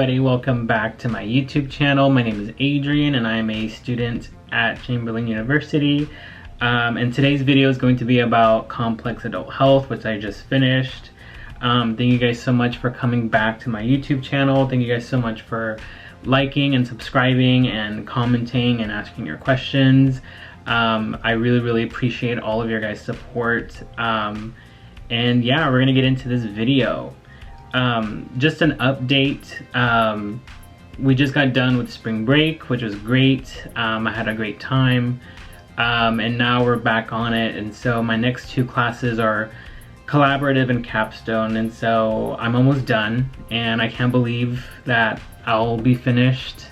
everybody, welcome back to my YouTube channel. My name is Adrian and I am a student at Chamberlain University. And today's video is going to be about complex adult health, which I just finished. Thank you guys so much for coming back to my YouTube channel. Thank you guys so much for liking and subscribing and commenting and asking your questions. I really appreciate all of your guys' support. And yeah, we're gonna get into this video. Just an update. We just got done with spring break, which was great. I had a great time. And now we're back on it. And so my next two classes are collaborative and capstone. And so I'm almost done. And I can't believe that I'll be finished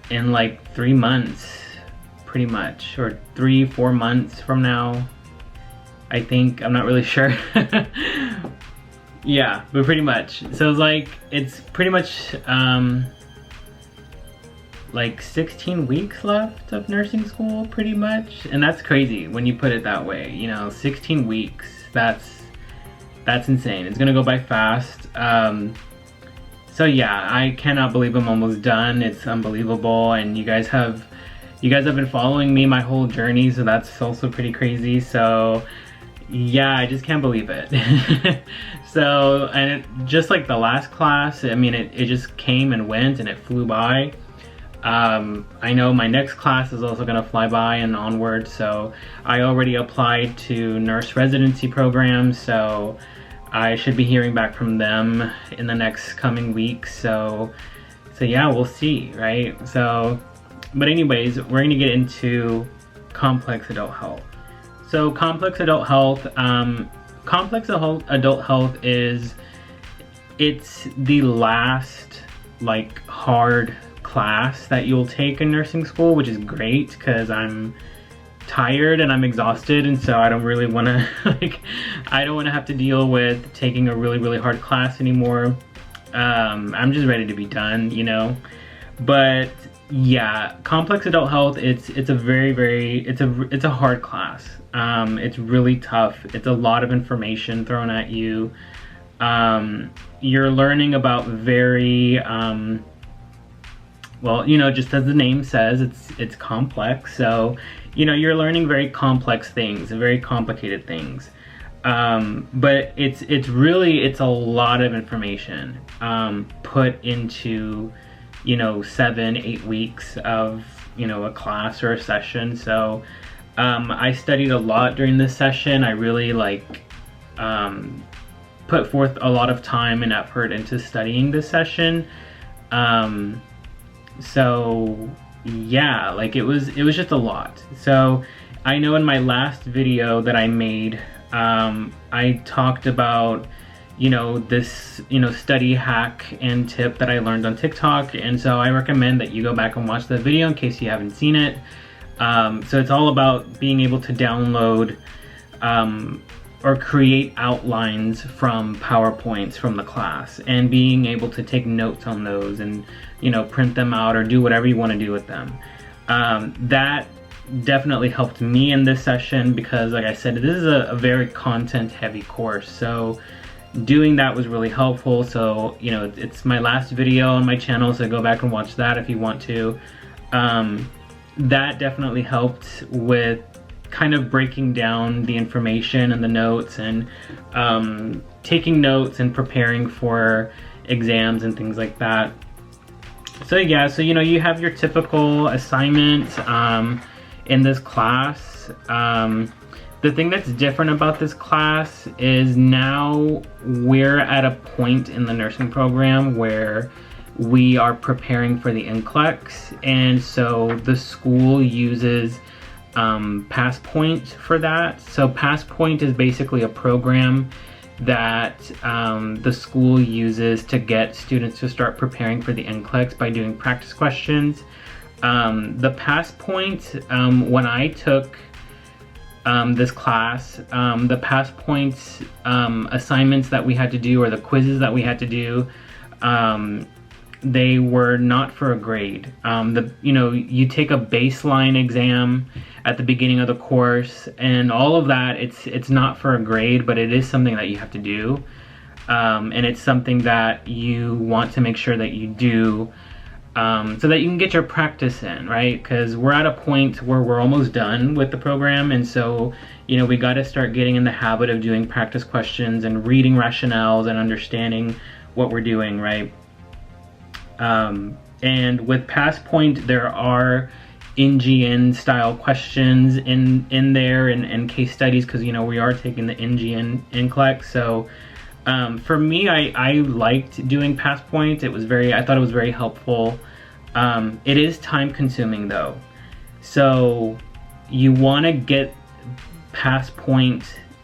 in like 3 months, pretty much, or 3-4 months from now. I think, I'm not really sure. Yeah, but pretty much. So it's pretty much like 16 weeks left of nursing school, pretty much. And that's crazy when you put it that way. You know, 16 weeks, that's insane. It's gonna go by fast. So yeah, I cannot believe I'm almost done. It's unbelievable. And you guys have been following me my whole journey, so that's also pretty crazy. So yeah, I just can't believe it. So, and just like the last class, I mean, it just came and went and it flew by. I know my next class is also gonna fly by and onward. So I already applied to nurse residency programs, so I should be hearing back from them in the next coming weeks. So yeah, we'll see, right? So, but anyways, we're gonna get into complex adult health. So complex adult health, adult health it's the last like hard class that you'll take in nursing school, which is great because I'm tired and I'm exhausted, and so I don't really want to I don't want to have to deal with taking a really hard class anymore. I'm just ready to be done, you know. But yeah, complex adult health, it's a hard class. It's really tough. It's a lot of information thrown at you. You're learning about very well, you know, just as the name says, it's complex. So, you know, you're learning very complex things, very complicated things. But it's a lot of information put into, you know, 7-8 weeks of, you know, a class or a session. So I studied a lot during this session. I really put forth a lot of time and effort into studying this session. So yeah, like it was just a lot. So I know in my last video that I made, I talked about, you know, this, you know, study hack and tip that I learned on TikTok. And so I recommend that you go back and watch that video in case you haven't seen it. So it's all about being able to download or create outlines from PowerPoints from the class and being able to take notes on those and, you know, print them out or do whatever you want to do with them. That definitely helped me in this session because, like I said, this is a very content heavy course. So doing that was really helpful. So, you know, it's my last video on my channel, so go back and watch that if you want to. That definitely helped with kind of breaking down the information and the notes and taking notes and preparing for exams and things like that. So yeah, so you know, you have your typical assignment in this class. The thing that's different about this class is now we're at a point in the nursing program where we are preparing for the NCLEX, and so the school uses passpoint for that. So passpoint is basically a program that the school uses to get students to start preparing for the NCLEX by doing practice questions. The passpoint, when I took this class, the passpoint assignments that we had to do, or the quizzes that we had to do, they were not for a grade. You know, you take a baseline exam at the beginning of the course, and all of that, it's not for a grade, but it is something that you have to do. and it's something that you want to make sure that you do, so that you can get your practice in, right? Because we're at a point where we're almost done with the program, and so, you know, we got to start getting in the habit of doing practice questions and reading rationales and understanding what we're doing, right? And with passpoint, there are NGN style questions in there, and case studies, because, you know, we are taking the NGN NCLEX. So for me, I liked doing passpoint. I thought it was very helpful. It is time consuming though, so you want to get passpoint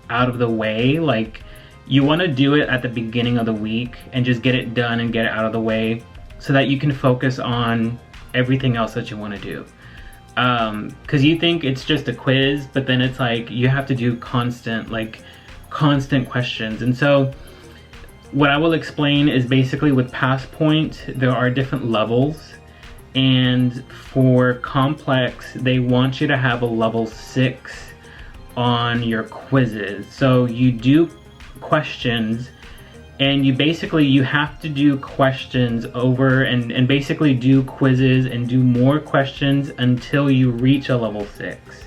out of the way. Like, you want to do it at the beginning of the week and just get it done and get it out of the way, so that you can focus on everything else that you want to do. Because you think it's just a quiz, but then it's like you have to do constant questions. And so what I will explain is, basically with passpoint, there are different levels, and for complex, they want you to have a level 6 on your quizzes. So you do questions, and you have to do questions over and basically do quizzes and do more questions until you reach a level 6.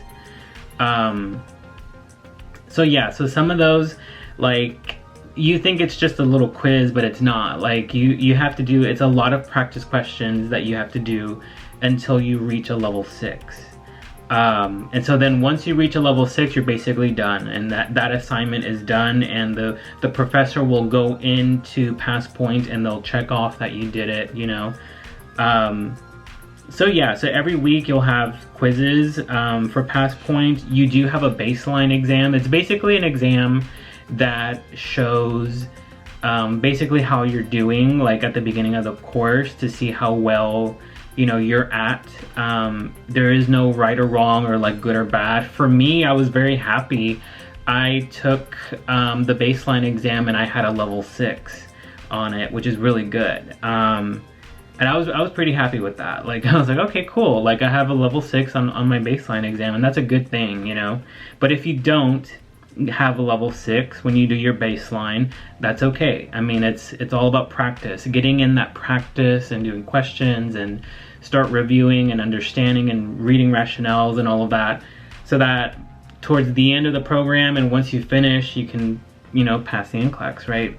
So yeah, so some of those, like, you think it's just a little quiz, but it's not. Like, you have to do, it's a lot of practice questions that you have to do until you reach a level 6. And so then once you reach a level 6, you're basically done, and that assignment is done, and the professor will go into passpoint and they'll check off that you did it, you know. So yeah, so every week you'll have quizzes. For passpoint, you do have a baseline exam. It's basically an exam that shows basically how you're doing, like at the beginning of the course, to see how well, you know, you're at. There is no right or wrong or like good or bad. For me, I was very happy. I took the baseline exam and I had a level 6 on it, which is really good. And I was pretty happy with that. Like, I was like, okay, cool. Like, I have a level 6 on my baseline exam, and that's a good thing, you know. But if you don't have a level 6 when you do your baseline, that's okay. I mean, it's all about practice, getting in that practice and doing questions and start reviewing and understanding and reading rationales and all of that, so that towards the end of the program and once you finish, you can, you know, pass the NCLEX, right?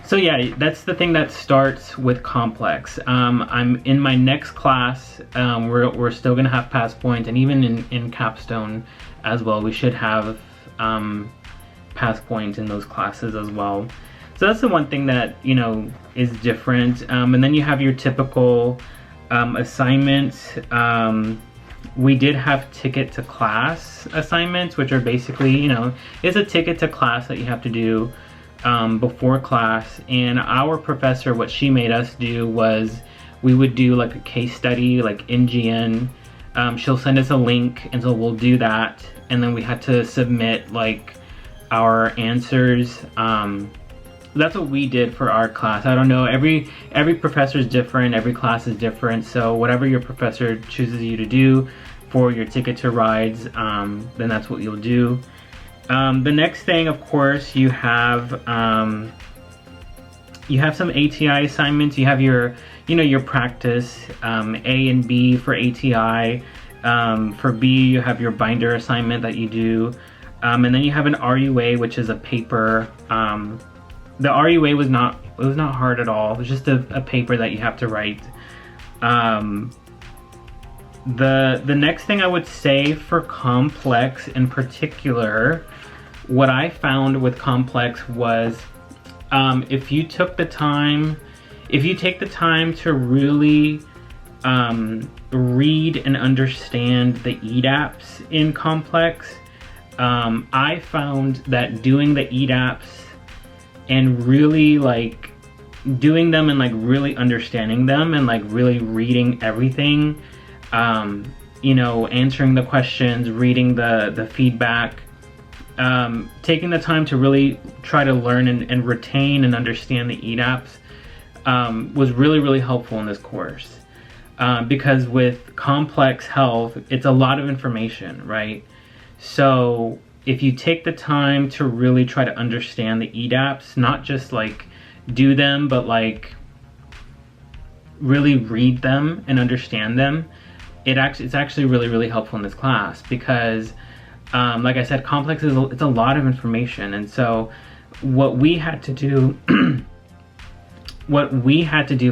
So yeah, that's the thing that starts with complex. I'm in my next class, we're still gonna have passpoint, and even in capstone as well, we should have passpoint in those classes as well. So that's the one thing that, you know, is different. And then you have your typical assignments. We did have ticket to class assignments, which are basically, you know, it's a ticket to class that you have to do before class. And our professor, what she made us do was, we would do like a case study, like NGN. She'll send us a link, and so we'll do that, and then we had to submit like our answers. That's what we did for our class. I don't know, every professor is different, every class is different, so whatever your professor chooses you to do for your ticket to rides, then that's what you'll do. The next thing, of course, you have some ATI assignments. You have your, you know, your practice, A and B for ATI. For B, you have your binder assignment that you do, and then you have an RUA, which is a paper. The RUA was not hard at all. It was just a paper that you have to write. The next thing I would say for complex in particular, what I found with complex was, if you take the time to really read and understand the edaps in complex, I found that doing the edaps and really like doing them and like really understanding them and like really reading everything, you know, answering the questions, reading the feedback, taking the time to really try to learn and retain and understand the edaps, was really, really helpful in this course. Because with complex health, it's a lot of information, right? So if you take the time to really try to understand the edaps, not just like do them, but like really read them and understand them, it's actually really, really helpful in this class because like I said, complex it's a lot of information. And so what we had to do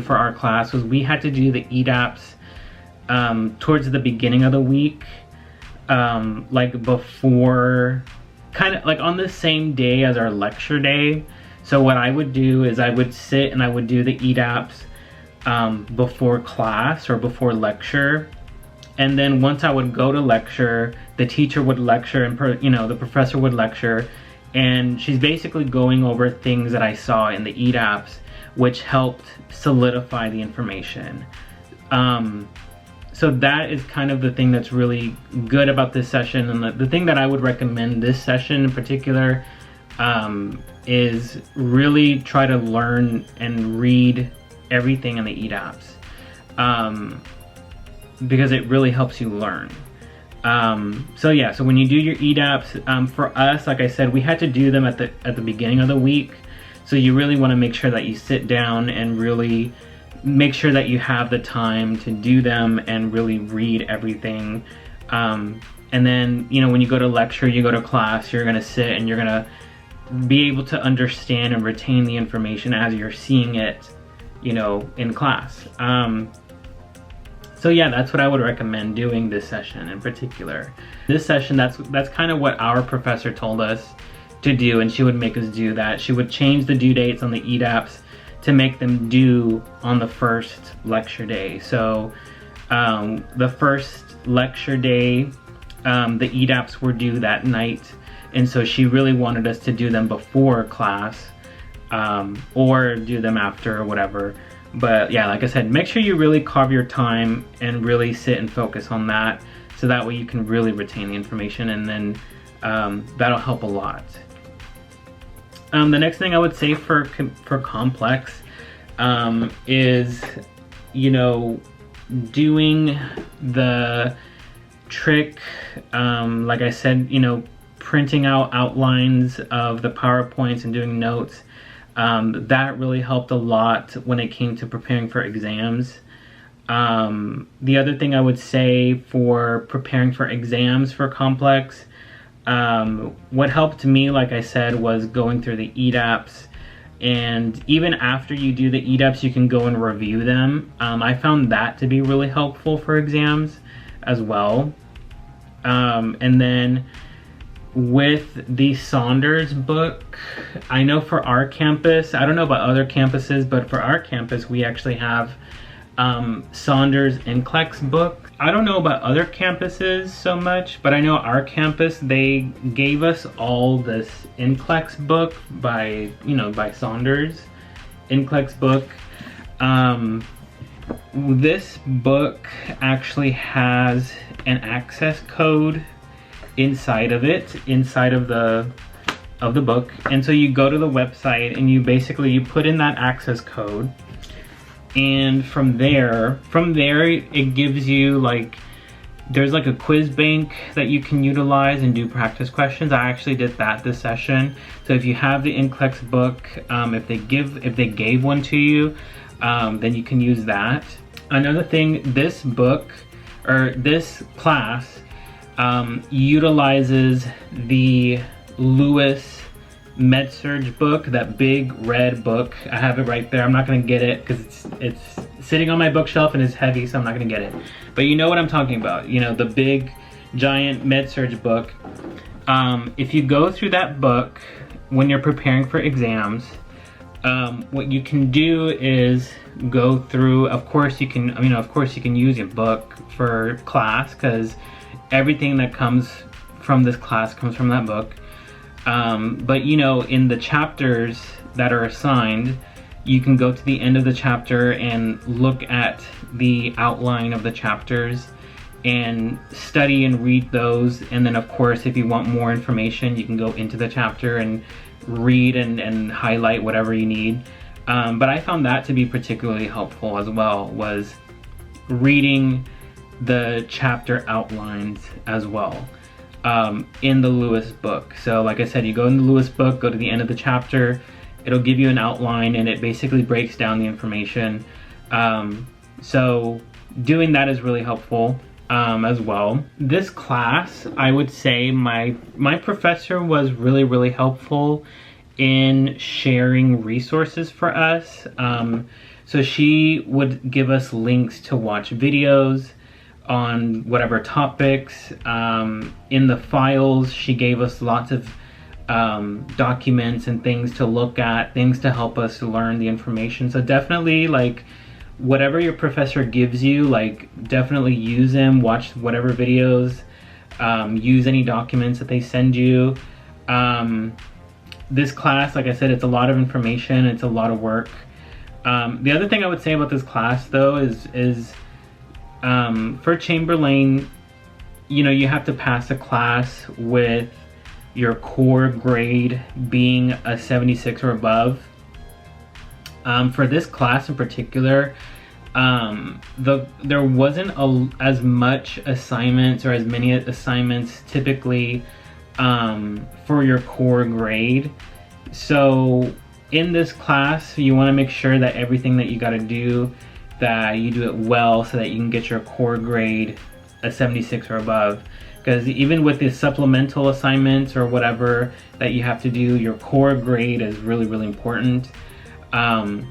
for our class was we had to do the edaps towards the beginning of the week, like before, kind of like on the same day as our lecture day. So what I would do is I would sit and I would do the edaps before class or before lecture. And then once I would go to lecture, the teacher would lecture and the professor would lecture, and she's basically going over things that I saw in the edaps, which helped solidify the information. So that is kind of the thing that's really good about this session, and the thing that I would recommend this session in particular is really try to learn and read everything in the edaps, because it really helps you learn. So yeah, so when you do your edaps, for us, like I said, we had to do them at the beginning of the week. So you really want to make sure that you sit down and really make sure that you have the time to do them and really read everything. And then, when you go to lecture, you go to class, you're going to sit and you're going to be able to understand and retain the information as you're seeing it, in class. So yeah, that's what I would recommend doing this session in particular. This session, that's kind of what our professor told us to do, and she would make us do that. She would change the due dates on the edaps to make them due on the first lecture day. So the first lecture day, the edaps were due that night, and so she really wanted us to do them before class, or do them after or whatever. But yeah, like I said, make sure you really carve your time and really sit and focus on that, so that way you can really retain the information, and then that'll help a lot. The next thing I would say for complex is, doing the trick, like I said, printing out outlines of the PowerPoints and doing notes. That really helped a lot when it came to preparing for exams. The other thing I would say for preparing for exams for complex, what helped me, like I said, was going through the edaps. And even after you do the edaps, you can go and review them. I found that to be really helpful for exams as well. And then with the Saunders book, I know for our campus, I don't know about other campuses, but for our campus, we actually have Saunders NCLEX book. I don't know about other campuses so much, but I know our campus, they gave us all this NCLEX book by Saunders NCLEX book. This book actually has an access code inside of the book, and so you go to the website and you put in that access code, and from there it gives you there's a quiz bank that you can utilize and do practice questions. I actually did that this session. So if you have the NCLEX book, if they gave one to you, then you can use that. Another thing, this book or this class utilizes the Lewis MedSurg book, that big red book. I have it right there. I'm not gonna get it because it's sitting on my bookshelf and it's heavy, so I'm not gonna get it. But you know what I'm talking about, the big giant MedSurg book. If you go through that book when you're preparing for exams, what you can do is go through, of course you can use your book for class, because everything that comes from this class comes from that book. But in the chapters that are assigned, you can go to the end of the chapter and look at the outline of the chapters and study and read those. And then of course, if you want more information, you can go into the chapter and read and highlight whatever you need. But I found that to be particularly helpful as well, was reading the chapter outlines as well. in the Lewis book. So like I said, you go in the Lewis book, go to the end of the chapter, it'll give you an outline and it basically breaks down the information. So doing that is really helpful as well. This class, I would say my professor was really helpful in sharing resources for us. So she would give us links to watch videos on whatever topics. In the files, she gave us lots of documents and things to look at, things to help us learn the information. So definitely, like, whatever your professor gives you, like, definitely use them, watch whatever videos, use any documents that they send you. This class, like I said, it's a lot of information, it's a lot of work. The other thing I would say about this class though is for Chamberlain, you know, you have to pass a class with your core grade being a 76 or above. For this class in particular, there wasn't as much assignments or as many assignments typically for your core grade. So in this class, you want to make sure that everything that you got to do, that you do it well so that you can get your core grade a 76 or above. Because even with the supplemental assignments or whatever that you have to do, your core grade is really important. And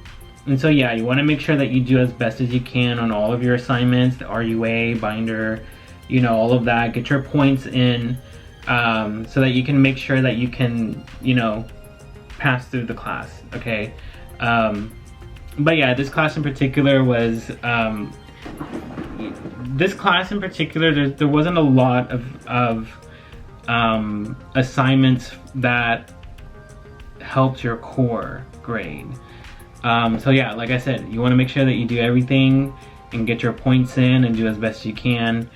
so yeah, you want to make sure that you do as best as you can on all of your assignments, the RUA, binder, you know, all of that. Get your points in so that you can make sure that you can, you know, pass through the class, okay? But yeah, this class in particular was, there wasn't a lot of assignments that helped your core grade. So yeah, like I said, you want to make sure that you do everything and get your points in and do as best you can.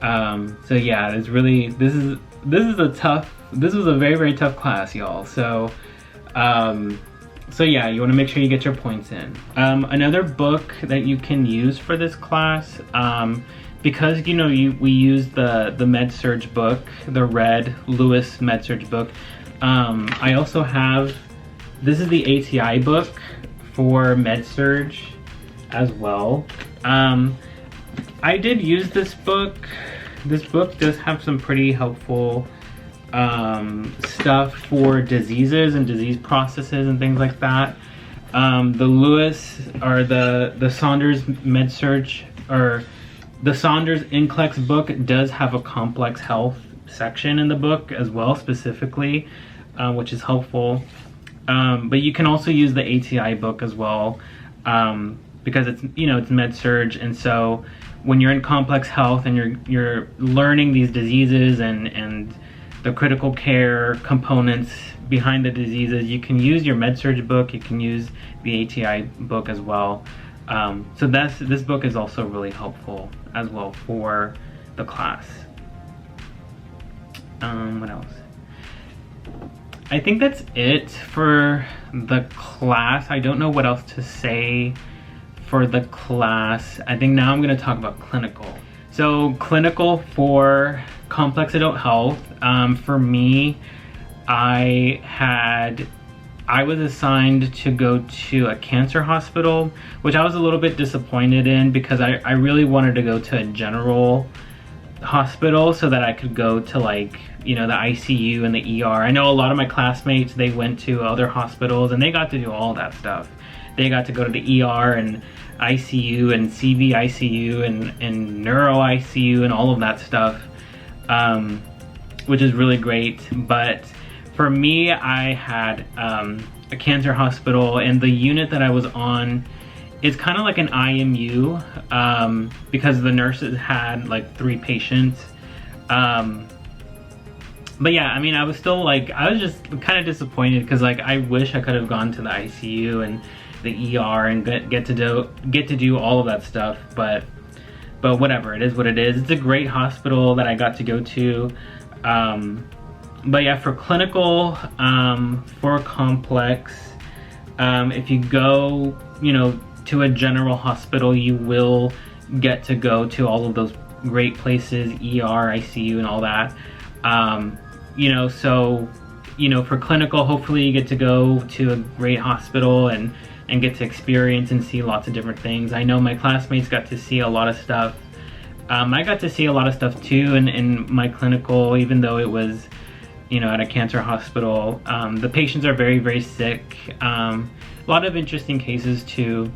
So yeah, this was a very tough class, y'all. So yeah, you want to make sure you get your points in. Another book that you can use for this class, because you know we use the Med-Surg book, the red Lewis Med-Surg book. I also have, this is the ATI book for Med-Surg as well. I did use this book. This book does have some pretty helpful stuff for diseases and disease processes and things like that. The Lewis or the Saunders Med-Surg or the Saunders NCLEX book does have a complex health section in the book as well, specifically, which is helpful. But you can also use the ATI book as well, because it's, you know, it's Med-Surg, and so when you're in complex health and you're learning these diseases and the critical care components behind the diseases, you can use your Med-Surg book, you can use the ATI book as well. So this book is also really helpful as well for the class. What else? I think that's it for the class. I don't know what else to say for the class. I think now I'm going to talk about clinical. So clinical for complex adult health, for me, I was assigned to go to a cancer hospital, which I was a little bit disappointed in because I really wanted to go to a general hospital so that I could go to, like, you know, the ICU and the ER. I know a lot of my classmates, they went to other hospitals and they got to do all that stuff. They got to go to the ER and ICU and CV ICU and neuro ICU and all of that stuff, which is really great. But for me, I had a cancer hospital, and the unit that I was on is kind of like an IMU, because the nurses had like 3 patients. But yeah, I mean, I was still like, I was just kind of disappointed because, like, I wish I could have gone to the ICU and the ER and get to do all of that stuff, but whatever, it is what it is. It's a great hospital that I got to go to. But yeah, for clinical, for complex, if you go, you know, to a general hospital, you will get to go to all of those great places, ER, ICU, and all that. You know, so, you know, for clinical, hopefully you get to go to a great hospital and get to experience and see lots of different things. I know my classmates got to see a lot of stuff. I got to see a lot of stuff too in my clinical, even though it was, you know, at a cancer hospital. The patients are very, very sick. A lot of interesting cases too.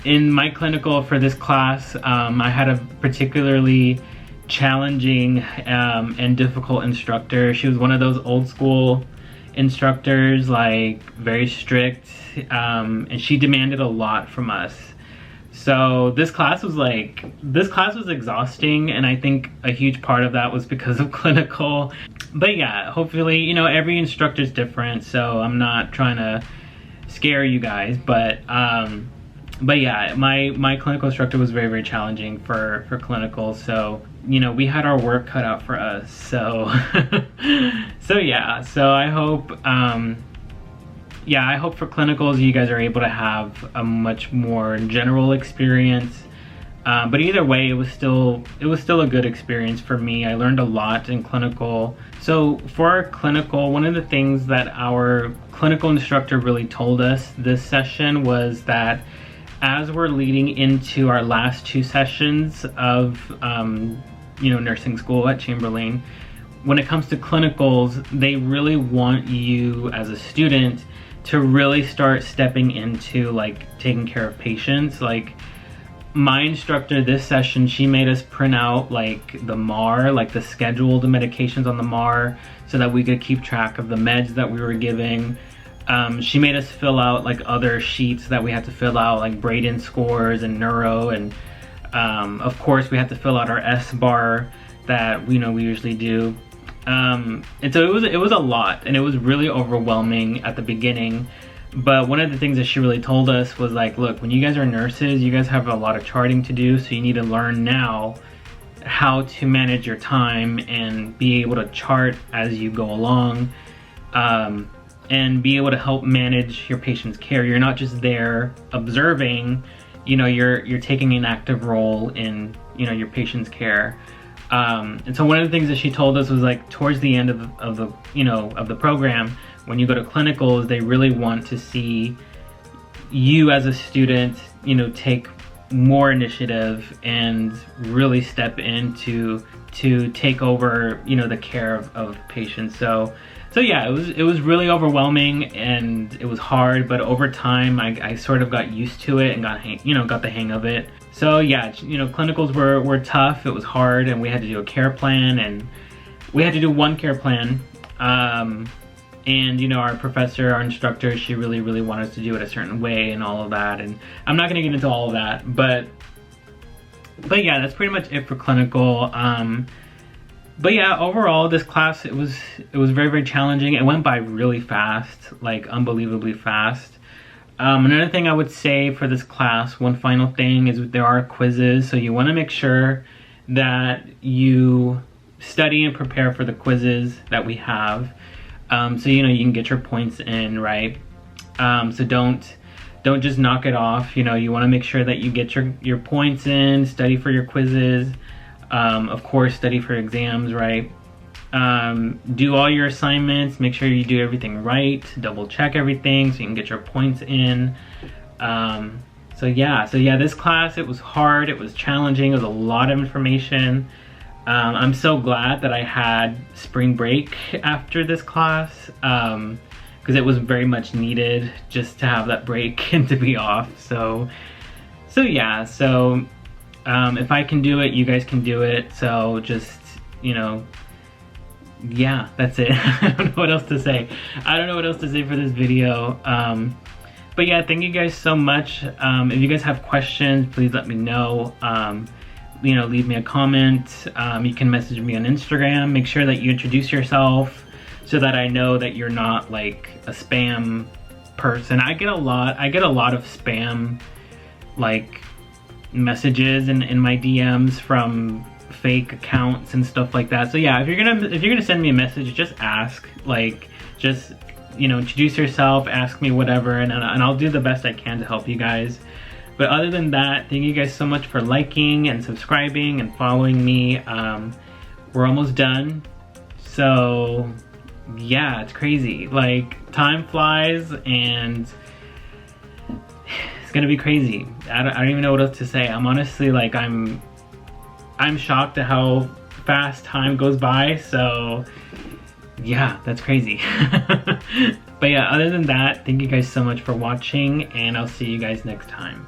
In my clinical for this class, I had a particularly challenging and difficult instructor. She was one of those old school instructors, like very strict, and she demanded a lot from us. So this class was exhausting, and I think a huge part of that was because of clinical. But yeah, hopefully, you know, every instructor is different, so I'm not trying to scare you guys, but yeah, my clinical instructor was very, very challenging for clinical, so, you know, we had our work cut out for us. So so yeah, so I hope I hope for clinicals you guys are able to have a much more general experience. But either way, it was still a good experience for me. I learned a lot in clinical. So for our clinical, one of the things that our clinical instructor really told us this session was that as we're leading into our last 2 sessions of you know, nursing school at Chamberlain, when it comes to clinicals, they really want you as a student to really start stepping into like taking care of patients. Like my instructor this session, she made us print out like the MAR, like the scheduled medications on the MAR, so that we could keep track of the meds that we were giving. She made us fill out like other sheets that we had to fill out, like Braden scores and neuro, and of course we had to fill out our S-bar that we usually do. And so it was a lot, and it was really overwhelming at the beginning. But one of the things that she really told us was like, look, when you guys are nurses, you guys have a lot of charting to do, so you need to learn now how to manage your time and be able to chart as you go along. And be able to help manage your patient's care. You're not just there observing, you know, you're taking an active role in, you know, your patient's care. And so one of the things that she told us was like towards the end of the program, when you go to clinicals, they really want to see you as a student, you know, take more initiative and really step into to take over, you know, the care of patients. So yeah, it was really overwhelming and it was hard, but over time I sort of got used to it and got the hang of it. So yeah, you know, clinicals were tough, it was hard, and we had to do a care plan, and we had to do one care plan. And you know, our professor, our instructor, she really wanted us to do it a certain way and all of that, and I'm not gonna get into all of that, but yeah, that's pretty much it for clinical. But yeah, overall, this class, it was very, very challenging. It went by really fast, like unbelievably fast. Another thing I would say for this class, one final thing, is there are quizzes. So you want to make sure that you study and prepare for the quizzes that we have. So, you know, you can get your points in, right? So don't just knock it off. You know, you want to make sure that you get your points in, study for your quizzes. Of course, study for exams, right? Do all your assignments, make sure you do everything right, double check everything so you can get your points in. So yeah, this class, it was hard, it was challenging, it was a lot of information. I'm so glad that I had spring break after this class, because it was very much needed just to have that break and to be off. So yeah, if I can do it, you guys can do it. So just, you know, yeah, that's it. I don't know what else to say. For this video. But yeah, thank you guys so much. If you guys have questions, please let me know. You know, leave me a comment. You can message me on Instagram. Make sure that you introduce yourself so that I know that you're not like a spam person. I get a lot of spam like messages in my DMs from fake accounts and stuff like that. So yeah, if you're gonna send me a message, just ask, like, just, you know, introduce yourself, ask me whatever, and I'll do the best I can to help you guys. But other than that, thank you guys so much for liking and subscribing and following me. we're almost done. So yeah, it's crazy. Like, time flies, and it's gonna be crazy. I don't even know what else to say. I'm honestly, like, I'm shocked at how fast time goes by. So yeah, that's crazy. But yeah, other than that, thank you guys so much for watching, and I'll see you guys next time.